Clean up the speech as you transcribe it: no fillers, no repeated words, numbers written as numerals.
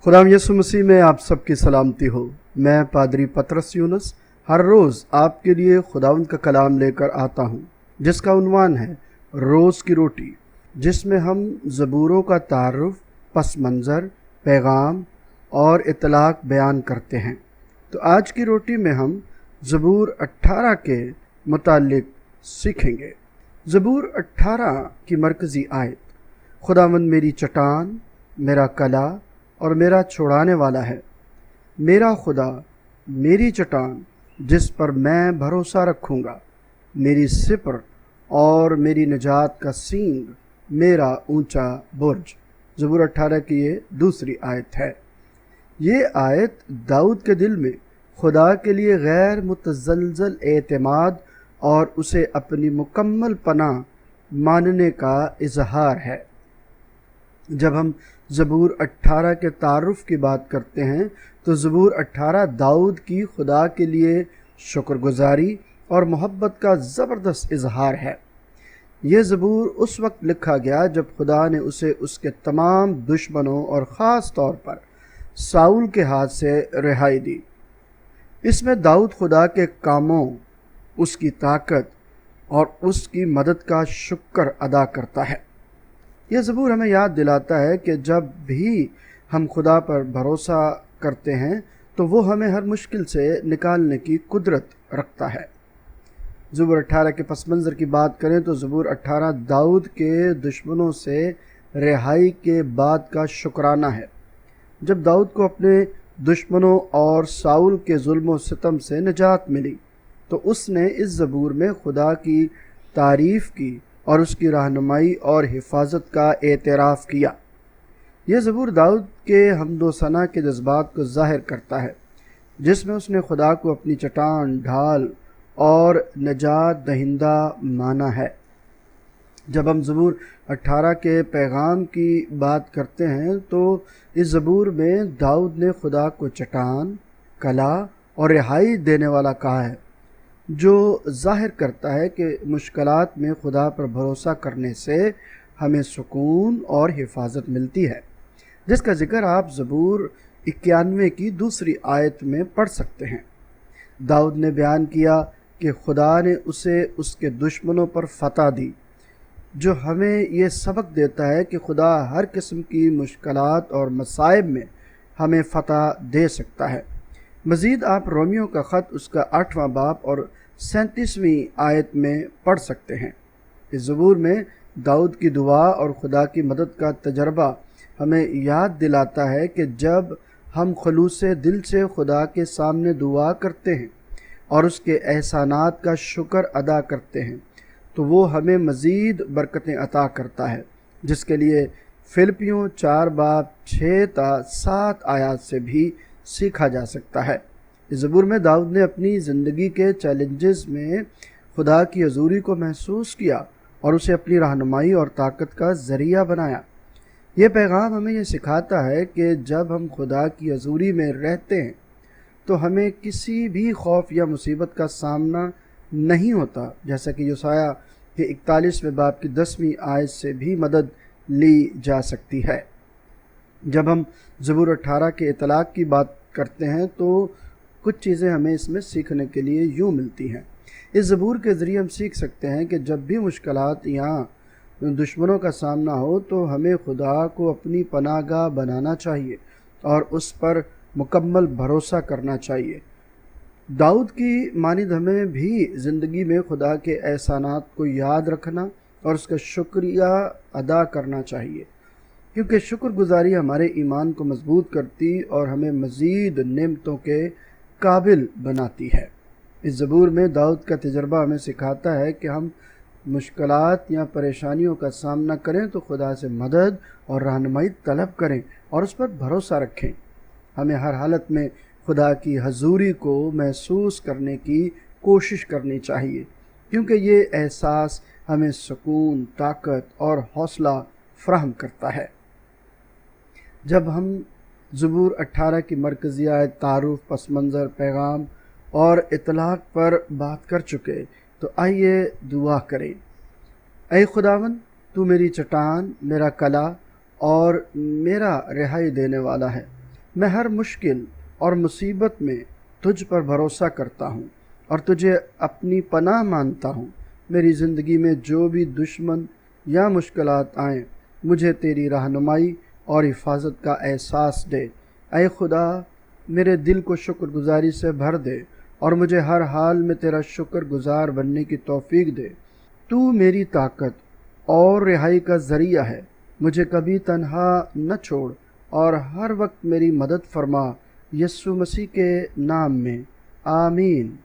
خدا یسوع مسیح میں آپ سب کی سلامتی ہو۔ میں پادری پطرس یونس ہر روز آپ کے لیے خداوند کا کلام لے کر آتا ہوں، جس کا عنوان ہے روز کی روٹی، جس میں ہم زبوروں کا تعارف، پس منظر، پیغام اور اطلاق بیان کرتے ہیں۔ تو آج کی روٹی میں ہم زبور 18 کے متعلق سیکھیں گے۔ زبور 18 کی مرکزی آیت: خداوند میری چٹان، میرا کلا اور میرا چھڑانے والا ہے، میرا خدا میری چٹان جس پر میں بھروسہ رکھوں گا، میری سپر اور میری نجات کا سینگ، میرا اونچا برج۔ زبور 18 کی یہ دوسری آیت ہے۔ یہ آیت داؤد کے دل میں خدا کے لیے غیر متزلزل اعتماد اور اسے اپنی مکمل پناہ ماننے کا اظہار ہے۔ جب ہم زبور 18 کے تعارف کی بات کرتے ہیں تو زبور 18 داؤد کی خدا کے لیے شکر گزاری اور محبت کا زبردست اظہار ہے۔ یہ زبور اس وقت لکھا گیا جب خدا نے اسے اس کے تمام دشمنوں اور خاص طور پر ساؤل کے ہاتھ سے رہائی دی۔ اس میں داؤد خدا کے کاموں، اس کی طاقت اور اس کی مدد کا شکر ادا کرتا ہے۔ یہ زبور ہمیں یاد دلاتا ہے کہ جب بھی ہم خدا پر بھروسہ کرتے ہیں تو وہ ہمیں ہر مشکل سے نکالنے کی قدرت رکھتا ہے۔ زبور 18 کے پس منظر کی بات کریں تو زبور 18 داؤد کے دشمنوں سے رہائی کے بعد کا شکرانہ ہے۔ جب داؤد کو اپنے دشمنوں اور ساؤل کے ظلم و ستم سے نجات ملی تو اس نے اس زبور میں خدا کی تعریف کی اور اس کی رہنمائی اور حفاظت کا اعتراف کیا۔ یہ زبور داؤد کے حمد و ثنا کے جذبات کو ظاہر کرتا ہے، جس میں اس نے خدا کو اپنی چٹان، ڈھال اور نجات دہندہ مانا ہے۔ جب ہم زبور 18 کے پیغام کی بات کرتے ہیں تو اس زبور میں داؤد نے خدا کو چٹان، کلا اور رہائی دینے والا کہا ہے، جو ظاہر کرتا ہے کہ مشکلات میں خدا پر بھروسہ کرنے سے ہمیں سکون اور حفاظت ملتی ہے، جس کا ذکر آپ زبور 91 کی دوسری آیت میں پڑھ سکتے ہیں۔ داؤد نے بیان کیا کہ خدا نے اسے اس کے دشمنوں پر فتح دی، جو ہمیں یہ سبق دیتا ہے کہ خدا ہر قسم کی مشکلات اور مصائب میں ہمیں فتح دے سکتا ہے۔ مزید آپ رومیو کا خط اس کا 8واں باب اور 37ویں آیت میں پڑھ سکتے ہیں۔ اس زبور میں داؤد کی دعا اور خدا کی مدد کا تجربہ ہمیں یاد دلاتا ہے کہ جب ہم خلوص دل سے خدا کے سامنے دعا کرتے ہیں اور اس کے احسانات کا شکر ادا کرتے ہیں تو وہ ہمیں مزید برکتیں عطا کرتا ہے، جس کے لیے فلپیوں 4 باب 6 تا 7 آیات سے بھی سیکھا جا سکتا ہے۔ اس زبور میں داؤد نے اپنی زندگی کے چیلنجز میں خدا کی حضوری کو محسوس کیا اور اسے اپنی رہنمائی اور طاقت کا ذریعہ بنایا۔ یہ پیغام ہمیں یہ سکھاتا ہے کہ جب ہم خدا کی حضوری میں رہتے ہیں تو ہمیں کسی بھی خوف یا مصیبت کا سامنا نہیں ہوتا، جیسا کہ یسایہ کے 41ویں باب کی 10ویں آیت سے بھی مدد لی جا سکتی ہے۔ جب ہم زبور 18 کے اطلاق کی بات کرتے ہیں تو کچھ چیزیں ہمیں اس میں سیکھنے کے لیے یوں ملتی ہیں۔ اس زبور کے ذریعے ہم سیکھ سکتے ہیں کہ جب بھی مشکلات یا دشمنوں کا سامنا ہو تو ہمیں خدا کو اپنی پناہ گاہ بنانا چاہیے اور اس پر مکمل بھروسہ کرنا چاہیے۔ داؤد کی مانند ہمیں بھی زندگی میں خدا کے احسانات کو یاد رکھنا اور اس کا شکریہ ادا کرنا چاہیے، کیونکہ شکر گزاری ہمارے ایمان کو مضبوط کرتی اور ہمیں مزید نعمتوں کے قابل بناتی ہے۔ اس زبور میں داؤد کا تجربہ ہمیں سکھاتا ہے کہ ہم مشکلات یا پریشانیوں کا سامنا کریں تو خدا سے مدد اور رہنمائی طلب کریں اور اس پر بھروسہ رکھیں۔ ہمیں ہر حالت میں خدا کی حضوری کو محسوس کرنے کی کوشش کرنی چاہیے، کیونکہ یہ احساس ہمیں سکون، طاقت اور حوصلہ فراہم کرتا ہے۔ جب ہم زبور 18 کی مرکزی آیت، تعارف، پس منظر، پیغام اور اطلاق پر بات کر چکے تو آئیے دعا کریں۔ اے خداوند، تو میری چٹان، میرا کلا اور میرا رہائی دینے والا ہے۔ میں ہر مشکل اور مصیبت میں تجھ پر بھروسہ کرتا ہوں اور تجھے اپنی پناہ مانتا ہوں۔ میری زندگی میں جو بھی دشمن یا مشکلات آئیں، مجھے تیری رہنمائی اور حفاظت کا احساس دے۔ اے خدا، میرے دل کو شکر گزاری سے بھر دے اور مجھے ہر حال میں تیرا شکر گزار بننے کی توفیق دے۔ تو میری طاقت اور رہائی کا ذریعہ ہے، مجھے کبھی تنہا نہ چھوڑ اور ہر وقت میری مدد فرما، یسوع مسیح کے نام میں، آمین۔